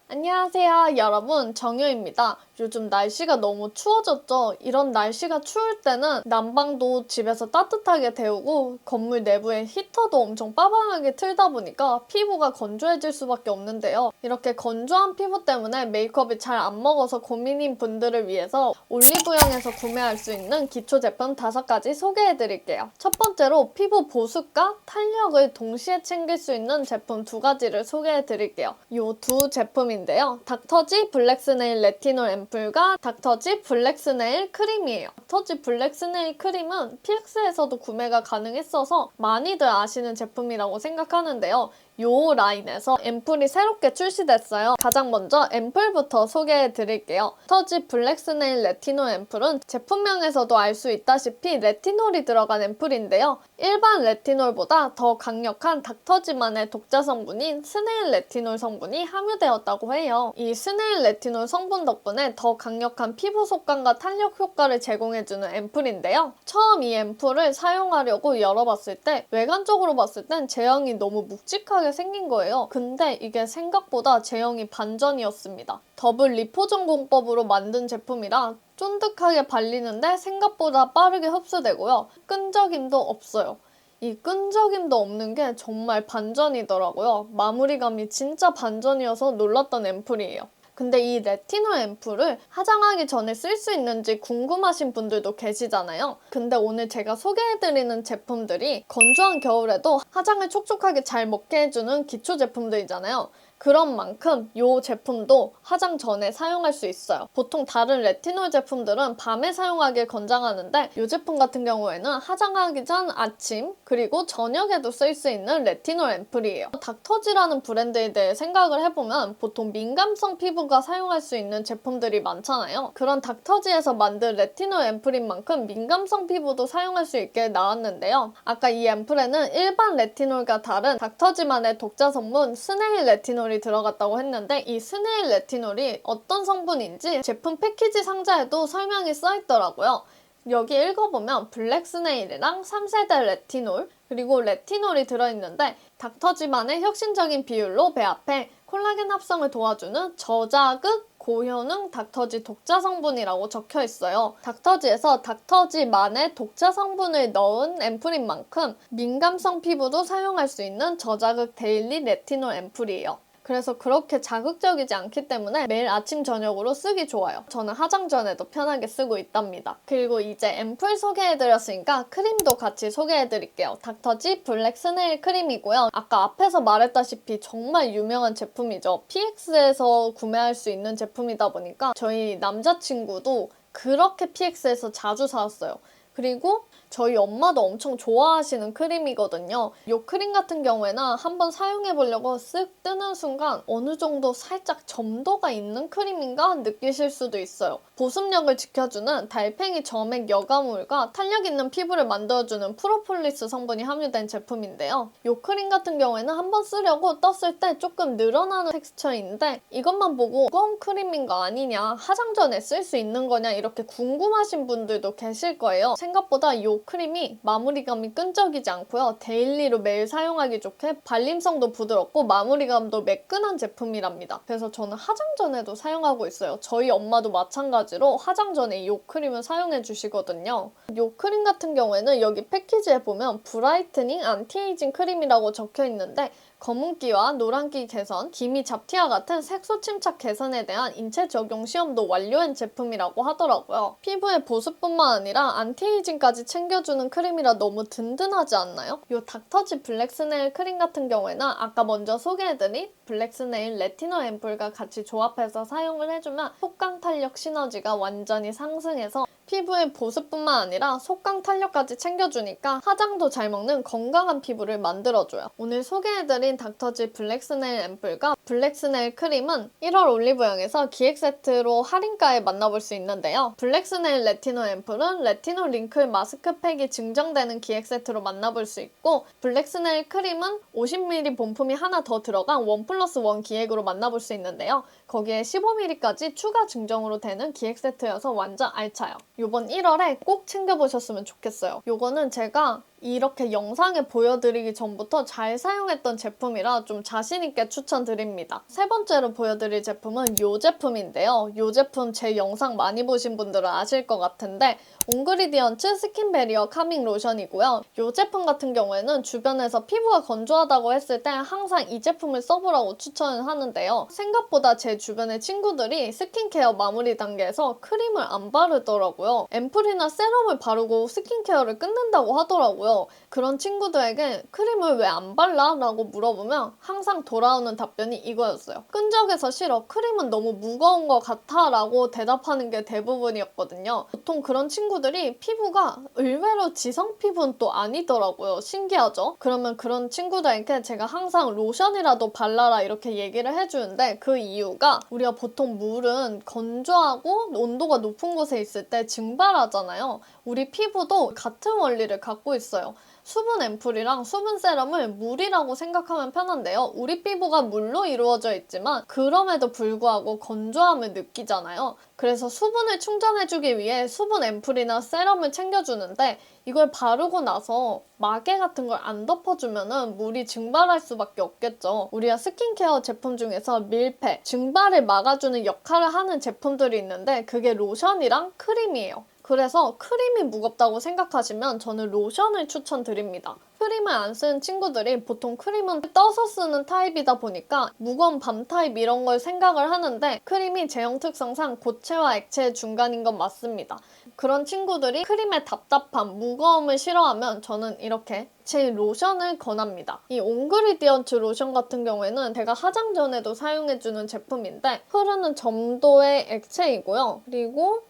안녕하세요, 여러분. 정유입니다. 요즘 날씨가 너무 추워졌죠? 이런 날씨가 추울 때는 난방도 집에서 따뜻하게 데우고 건물 내부에 히터도 엄청 빠방하게 틀다 보니까 피부가 건조해질 수밖에 없는데요. 이렇게 건조한 피부 때문에 메이크업이 잘 안 먹어서 고민인 분들을 위해서 올리브영에서 구매할 수 있는 기초 제품 5가지 소개해드릴게요. 첫 번째로 피부 보습과 탄력을 동시에 챙길 수 있는 제품 2가지를 소개해드릴게요. 이 두 제품인데요. 닥터지 블랙스네일 레티놀 앰플과 닥터지 블랙스네일 크림이에요. 닥터지 블랙스네일 크림은 PX에서도 구매가 가능했어서 많이들 아시는 제품이라고 생각하는데요. 요 라인에서 앰플이 새롭게 출시됐어요. 가장 먼저 앰플부터 소개해 드릴게요. 닥터지 블랙스네일 레티놀 앰플은 제품명에서도 알 수 있다시피 레티놀이 들어간 앰플인데요. 일반 레티놀보다 더 강력한 닥터지만의 독자 성분인 스네일 레티놀 성분이 함유되었다고 해요. 이 스네일 레티놀 성분 덕분에 더 강력한 피부 속감과 탄력 효과를 제공해주는 앰플인데요. 처음 이 앰플을 사용하려고 열어봤을 때 외관적으로 봤을 땐 제형이 너무 묵직하게 생긴 거예요. 근데 이게 생각보다 제형이 반전이었습니다. 더블 리포전 공법으로 만든 제품이라 쫀득하게 발리는데 생각보다 빠르게 흡수되고요. 끈적임도 없어요. 이 끈적임도 없는 게 정말 반전이더라고요. 마무리감이 진짜 반전이어서 놀랐던 앰플이에요. 근데 이 레티놀 앰플을 화장하기 전에 쓸 수 있는지 궁금하신 분들도 계시잖아요. 근데 오늘 제가 소개해드리는 제품들이 건조한 겨울에도 화장을 촉촉하게 잘 먹게 해주는 기초 제품들이잖아요. 그런 만큼 이 제품도 화장 전에 사용할 수 있어요. 보통 다른 레티놀 제품들은 밤에 사용하길 권장하는데 이 제품 같은 경우에는 화장하기 전 아침 그리고 저녁에도 쓸 수 있는 레티놀 앰플이에요. 닥터지라는 브랜드에 대해 생각을 해보면 보통 민감성 피부가 사용할 수 있는 제품들이 많잖아요. 그런 닥터지에서 만든 레티놀 앰플인 만큼 민감성 피부도 사용할 수 있게 나왔는데요. 아까 이 앰플에는 일반 레티놀과 다른 닥터지만의 독자 성분 스네일 레티놀 이 들어갔다고 했는데 이 스네일 레티놀이 어떤 성분인지 제품 패키지 상자에도 설명이 써있더라고요. 여기 읽어보면 블랙스네일이랑 3세대 레티놀 그리고 레티놀이 들어있는데 닥터지만의 혁신적인 비율로 배합해 콜라겐 합성을 도와주는 저자극 고효능 닥터지 독자 성분이라고 적혀 있어요. 닥터지에서 닥터지만의 독자 성분을 넣은 앰플인 만큼 민감성 피부도 사용할 수 있는 저자극 데일리 레티놀 앰플이에요. 그래서 그렇게 자극적이지 않기 때문에 매일 아침 저녁으로 쓰기 좋아요. 저는 화장 전에도 편하게 쓰고 있답니다. 그리고 이제 앰플 소개해드렸으니까 크림도 같이 소개해드릴게요. 닥터지 블랙 스네일 크림이고요. 아까 앞에서 말했다시피 정말 유명한 제품이죠. PX에서 구매할 수 있는 제품이다 보니까 저희 남자친구도 그렇게 PX에서 자주 사왔어요. 그리고 저희 엄마도 엄청 좋아하시는 크림이거든요. 이 크림 같은 경우에는 한번 사용해보려고 쓱 뜨는 순간 어느 정도 살짝 점도가 있는 크림인가 느끼실 수도 있어요. 보습력을 지켜주는 달팽이 점액 여과물과 탄력 있는 피부를 만들어주는 프로폴리스 성분이 함유된 제품인데요. 이 크림 같은 경우에는 한번 쓰려고 떴을 때 조금 늘어나는 텍스처인데 이것만 보고 껌 크림인 거 아니냐, 화장 전에 쓸 수 있는 거냐 이렇게 궁금하신 분들도 계실 거예요. 생각보다 이 크림이 마무리감이 끈적이지 않고요. 데일리로 매일 사용하기 좋게 발림성도 부드럽고 마무리감도 매끈한 제품이랍니다. 그래서 저는 화장 전에도 사용하고 있어요. 저희 엄마도 마찬가지로 화장 전에 이 크림을 사용해 주시거든요. 이 크림 같은 경우에는 여기 패키지에 보면 브라이트닝 안티에이징 크림이라고 적혀 있는데 검은기와 노란기 개선, 기미 잡티와 같은 색소 침착 개선에 대한 인체 적용 시험도 완료한 제품이라고 하더라고요. 피부의 보습뿐만 아니라 안티에이징까지 챙겨주는 크림이라 너무 든든하지 않나요? 이 닥터지 블랙스네일 크림 같은 경우에는 아까 먼저 소개해드린 블랙스네일 레티놀 앰플과 같이 조합해서 사용을 해주면 속강 탄력 시너지가 완전히 상승해서 피부의 보습뿐만 아니라 속강 탄력까지 챙겨주니까 화장도 잘 먹는 건강한 피부를 만들어줘요. 오늘 소개해드린 닥터지 블랙스네일 앰플과 블랙스네일 크림은 1월 올리브영에서 기획 세트로 할인가에 만나볼 수 있는데요. 블랙스네일 레티놀 앰플은 레티놀 링클 마스크팩이 증정되는 기획 세트로 만나볼 수 있고 블랙스네일 크림은 50ml 본품이 하나 더 들어간 1+1 기획으로 만나볼 수 있는데요. 거기에 15ml까지 추가 증정으로 되는 기획 세트여서 완전 알차요. 이번 1월에 꼭 챙겨보셨으면 좋겠어요. 이거는 제가 이렇게 영상에 보여드리기 전부터 잘 사용했던 제품이라 좀 자신있게 추천드립니다. 세 번째로 보여드릴 제품은 이 제품인데요. 이 제품 제 영상 많이 보신 분들은 아실 것 같은데 옹그리디언츠 스킨 베리어 카밍 로션이고요. 이 제품 같은 경우에는 주변에서 피부가 건조하다고 했을 때 항상 이 제품을 써보라고 추천을 하는데요. 생각보다 제 주변의 친구들이 스킨케어 마무리 단계에서 크림을 안 바르더라고요. 앰플이나 세럼을 바르고 스킨케어를 끝낸다고 하더라고요. 그런 친구들에게 크림을 왜 안 발라? 라고 물어보면 항상 돌아오는 답변이 이거였어요. 끈적여서 싫어. 크림은 너무 무거운 것 같아. 라고 대답하는 게 대부분이었거든요. 보통 그런 친구들이 피부가 의외로 지성 피부는 또 아니더라고요. 신기하죠? 그러면 그런 친구들에게 제가 항상 로션이라도 발라라 이렇게 얘기를 해주는데 그 이유가 우리가 보통 물은 건조하고 온도가 높은 곳에 있을 때 증발하잖아요. 우리 피부도 같은 원리를 갖고 있어요. 수분 앰플이랑 수분 세럼을 물이라고 생각하면 편한데요. 우리 피부가 물로 이루어져 있지만 그럼에도 불구하고 건조함을 느끼잖아요. 그래서 수분을 충전해주기 위해 수분 앰플이나 세럼을 챙겨주는데 이걸 바르고 나서 마개 같은 걸 안 덮어주면 물이 증발할 수밖에 없겠죠. 우리가 스킨케어 제품 중에서 밀폐, 증발을 막아주는 역할을 하는 제품들이 있는데 그게 로션이랑 크림이에요. 그래서 크림이 무겁다고 생각하시면 저는 로션을 추천드립니다. 크림을 안 쓰는 친구들이 보통 크림은 떠서 쓰는 타입이다 보니까 무거운 밤 타입 이런 걸 생각을 하는데 크림이 제형 특성상 고체와 액체의 중간인 건 맞습니다. 그런 친구들이 크림의 답답함, 무거움을 싫어하면 저는 이렇게 제 로션을 권합니다. 이 옹그리디언츠 로션 같은 경우에는 제가 화장 전에도 사용해주는 제품인데 흐르는 점도의 액체이고요. 그리고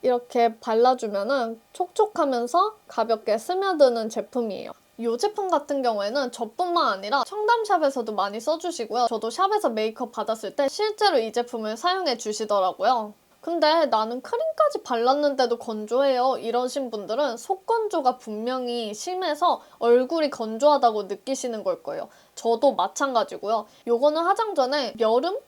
이렇게 발라주면은 촉촉하면서 가볍게 스며드는 제품이에요. 이 제품 같은 경우에는 저뿐만 아니라 청담샵에서도 많이 써주시고요. 저도 샵에서 메이크업 받았을 때 실제로 이 제품을 사용해 주시더라고요. 근데 나는 크림까지 발랐는데도 건조해요. 이러신 분들은 속건조가 분명히 심해서 얼굴이 건조하다고 느끼시는 걸 거예요. 저도 마찬가지고요. 요거는 화장 전에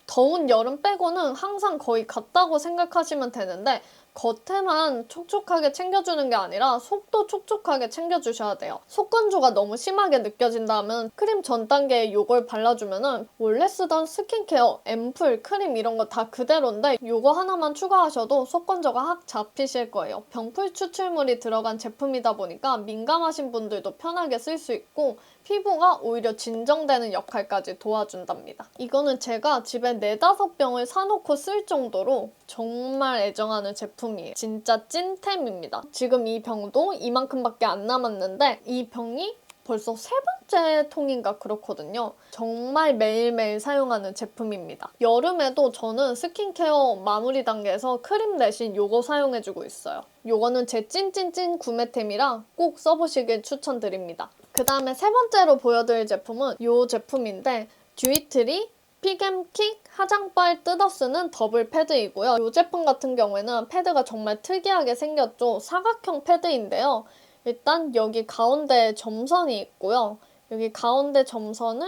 더운 여름 빼고는 항상 거의 같다고 생각하시면 되는데 겉에만 촉촉하게 챙겨주는 게 아니라 속도 촉촉하게 챙겨주셔야 돼요. 속건조가 너무 심하게 느껴진다면 크림 전 단계에 이걸 발라주면 원래 쓰던 스킨케어, 앰플, 크림 이런 거 다 그대로인데 이거 하나만 추가하셔도 속건조가 확 잡히실 거예요. 병풀 추출물이 들어간 제품이다 보니까 민감하신 분들도 편하게 쓸 수 있고 피부가 오히려 진정되는 역할까지 도와준답니다. 이거는 제가 집에 4, 5병을 사놓고 쓸 정도로 정말 애정하는 제품이에요. 진짜 찐템입니다. 지금 이 병도 이만큼밖에 안 남았는데 이 병이 벌써 3번째 통인가 그렇거든요. 정말 매일매일 사용하는 제품입니다. 여름에도 저는 스킨케어 마무리 단계에서 크림 대신 이거 사용해주고 있어요. 이거는 제 찐찐찐 구매템이라 꼭 써보시길 추천드립니다. 그 다음에 3번째로 보여드릴 제품은 이 제품인데 듀이트리 픽앤킥 화장빨 뜯어 쓰는 더블 패드이고요. 이 제품 같은 경우에는 패드가 정말 특이하게 생겼죠. 사각형 패드인데요. 일단 여기 가운데에 점선이 있고요. 여기 가운데 점선을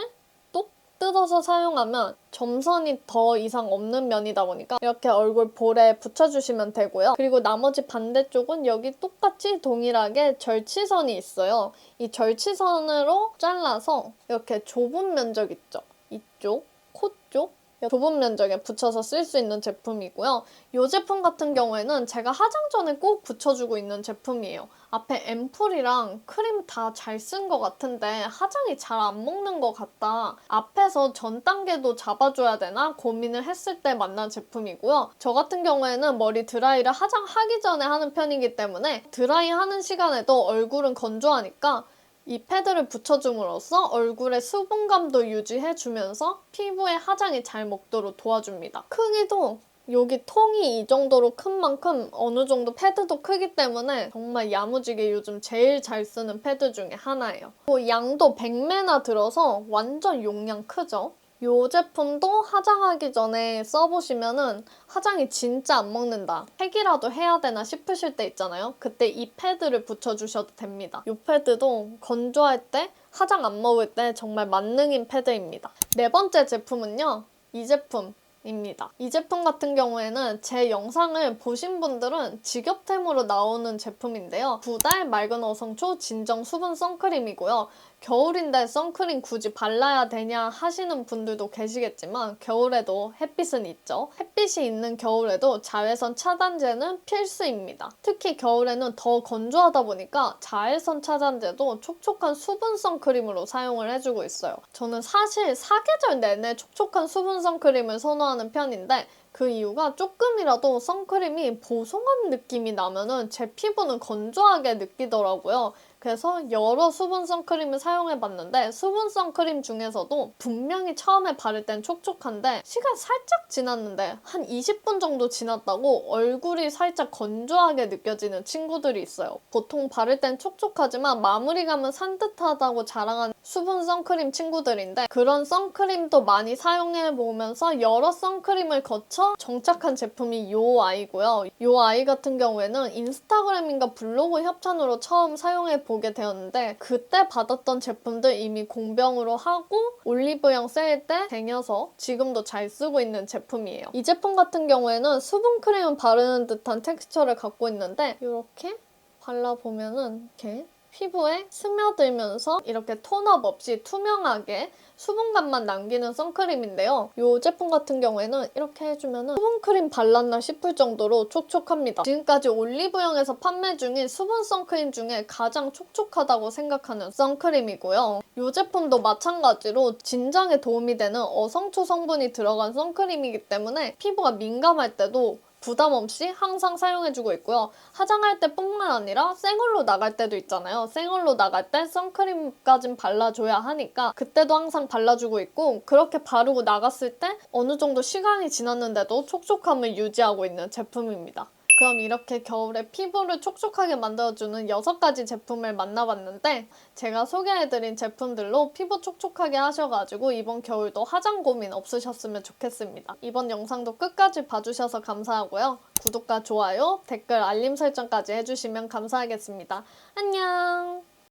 뚝 뜯어서 사용하면 점선이 더 이상 없는 면이다 보니까 이렇게 얼굴 볼에 붙여주시면 되고요. 그리고 나머지 반대쪽은 여기 똑같이 동일하게 절치선이 있어요. 이 절치선으로 잘라서 이렇게 좁은 면적 있죠? 이쪽, 코 쪽? 좁은 면적에 붙여서 쓸 수 있는 제품이고요. 이 제품 같은 경우에는 제가 화장 전에 꼭 붙여주고 있는 제품이에요. 앞에 앰플이랑 크림 다 잘 쓴 것 같은데 화장이 잘 안 먹는 것 같다. 앞에서 전 단계도 잡아줘야 되나 고민을 했을 때 만난 제품이고요. 저 같은 경우에는 머리 드라이를 화장하기 전에 하는 편이기 때문에 드라이 하는 시간에도 얼굴은 건조하니까 이 패드를 붙여줌으로써 얼굴의 수분감도 유지해주면서 피부에 화장이 잘 먹도록 도와줍니다. 크기도 여기 통이 이 정도로 큰 만큼 어느 정도 패드도 크기 때문에 정말 야무지게 요즘 제일 잘 쓰는 패드 중에 하나예요. 양도 100ml 들어서 완전 용량 크죠? 이 제품도 화장하기 전에 써보시면은 화장이 진짜 안 먹는다. 색이라도 해야 되나 싶으실 때 있잖아요. 그때 이 패드를 붙여주셔도 됩니다. 이 패드도 건조할 때, 화장 안 먹을 때 정말 만능인 패드입니다. 4번째 제품은요. 이 제품. 입니다. 이 제품 같은 경우에는 제 영상을 보신 분들은 직업템으로 나오는 제품인데요. 2달 맑은 어성초 진정 수분 선크림이고요. 겨울인데 선크림 굳이 발라야 되냐 하시는 분들도 계시겠지만 겨울에도 햇빛은 있죠. 햇빛이 있는 겨울에도 자외선 차단제는 필수입니다. 특히 겨울에는 더 건조하다 보니까 자외선 차단제도 촉촉한 수분 선크림으로 사용을 해주고 있어요. 저는 사실 사계절 내내 촉촉한 수분 선크림을 선호하는 편인데 그 이유가 조금이라도 선크림이 보송한 느낌이 나면은 제 피부는 건조하게 느끼더라고요. 그래서 여러 수분 선크림을 사용해봤는데 수분 선크림 중에서도 분명히 처음에 바를 땐 촉촉한데 시간 살짝 지났는데 한 20분 정도 지났다고 얼굴이 살짝 건조하게 느껴지는 친구들이 있어요. 보통 바를 땐 촉촉하지만 마무리감은 산뜻하다고 자랑하는 수분 선크림 친구들인데 그런 선크림도 많이 사용해보면서 여러 선크림을 거쳐 정착한 제품이 이 아이고요. 이 아이 같은 경우에는 인스타그램인가 블로그 협찬으로 처음 사용해보게 되었는데 그때 받았던 제품들 이미 공병으로 하고 올리브영 세일 때 쟁여서 지금도 잘 쓰고 있는 제품이에요. 이 제품 같은 경우에는 수분크림을 바르는 듯한 텍스처를 갖고 있는데 이렇게 발라보면은 이렇게 피부에 스며들면서 이렇게 톤업 없이 투명하게 수분감만 남기는 선크림인데요. 이 제품 같은 경우에는 이렇게 해주면 수분크림 발랐나 싶을 정도로 촉촉합니다. 지금까지 올리브영에서 판매 중인 수분 선크림 중에 가장 촉촉하다고 생각하는 선크림이고요. 이 제품도 마찬가지로 진정에 도움이 되는 어성초 성분이 들어간 선크림이기 때문에 피부가 민감할 때도 부담 없이 항상 사용해주고 있고요. 화장할 때뿐만 아니라 생얼로 나갈 때도 있잖아요. 생얼로 나갈 때 선크림까진 발라줘야 하니까 그때도 항상 발라주고 있고 그렇게 바르고 나갔을 때 어느 정도 시간이 지났는데도 촉촉함을 유지하고 있는 제품입니다. 그럼 이렇게 겨울에 피부를 촉촉하게 만들어주는 6가지 제품을 만나봤는데 제가 소개해드린 제품들로 피부 촉촉하게 하셔가지고 이번 겨울도 화장 고민 없으셨으면 좋겠습니다. 이번 영상도 끝까지 봐주셔서 감사하고요. 구독과 좋아요, 댓글, 알림 설정까지 해주시면 감사하겠습니다. 안녕!